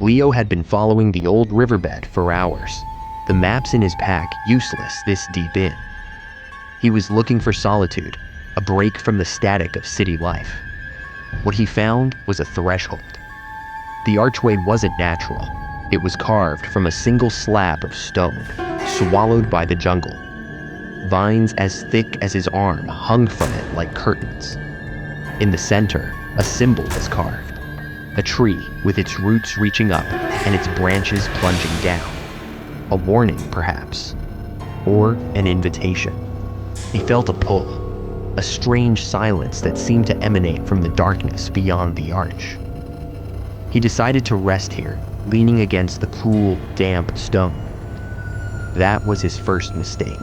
Leo had been following the old riverbed for hours, the maps in his pack useless this deep in. He was looking for solitude, a break from the static of city life. What he found was a threshold. The archway wasn't natural. It was carved from a single slab of stone, swallowed by the jungle. Vines as thick as his arm hung from it like curtains. In the center, a symbol was carved. A tree with its roots reaching up and its branches plunging down. A warning, perhaps, or an invitation. He felt a pull, a strange silence that seemed to emanate from the darkness beyond the arch. He decided to rest here, leaning against the cool, damp stone. That was his first mistake.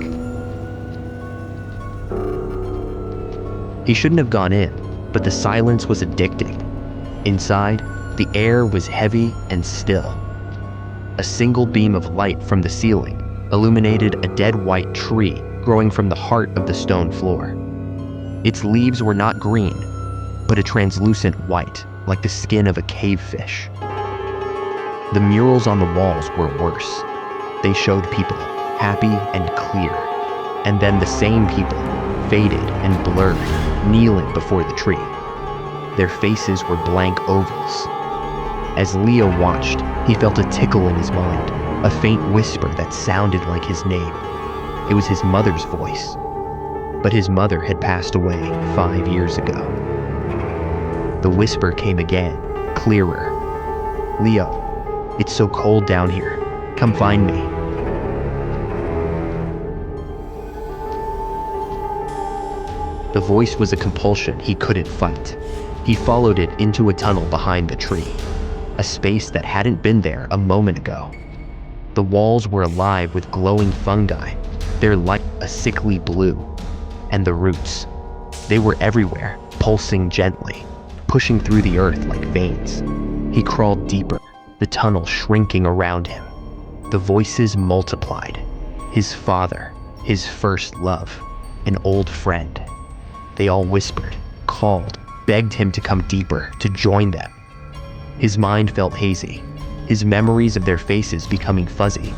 He shouldn't have gone in, but the silence was addicting. Inside, the air was heavy and still. A single beam of light from the ceiling illuminated a dead white tree growing from the heart of the stone floor. Its leaves were not green, but a translucent white, like the skin of a cavefish. The murals on the walls were worse. They showed people, happy and clear, and then the same people, faded and blurred, kneeling before the tree. Their faces were blank ovals. As Leo watched, he felt a tickle in his mind, a faint whisper that sounded like his name. It was his mother's voice. But his mother had passed away 5 years ago. The whisper came again, clearer. "Leo, it's so cold down here. Come find me." The voice was a compulsion he couldn't fight. He followed it into a tunnel behind the tree, a space that hadn't been there a moment ago. The walls were alive with glowing fungi, their light a sickly blue. And the roots. They were everywhere, pulsing gently, pushing through the earth like veins. He crawled deeper, the tunnel shrinking around him. The voices multiplied. His father, his first love, an old friend. They all whispered, called, begged him to come deeper, to join them. His mind felt hazy, his memories of their faces becoming fuzzy,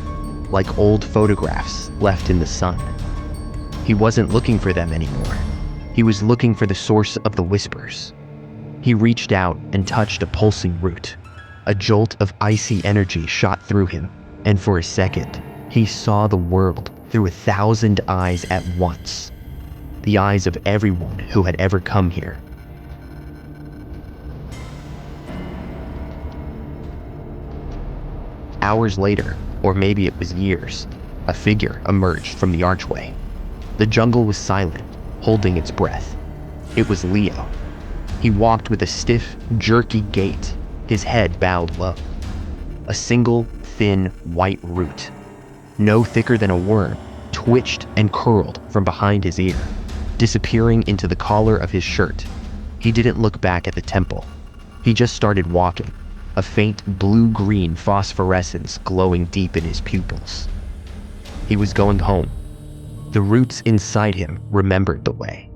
like old photographs left in the sun. He wasn't looking for them anymore. He was looking for the source of the whispers. He reached out and touched a pulsing root. A jolt of icy energy shot through him, and for a second, he saw the world through 1,000 eyes at once. The eyes of everyone who had ever come here. Hours later, or maybe it was years, a figure emerged from the archway. The jungle was silent, holding its breath. It was Leo. He walked with a stiff, jerky gait, his head bowed low. A single, thin, white root, no thicker than a worm, twitched and curled from behind his ear, disappearing into the collar of his shirt. He didn't look back at the temple. He just started walking, a faint blue-green phosphorescence glowing deep in his pupils. He was going home. The roots inside him remembered the way.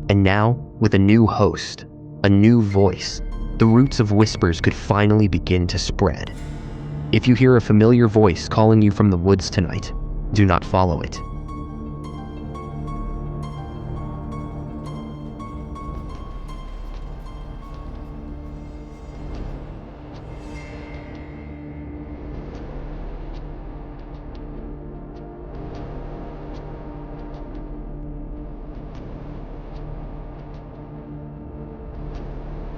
And now, with a new host, a new voice, the roots of whispers could finally begin to spread. If you hear a familiar voice calling you from the woods tonight, do not follow it.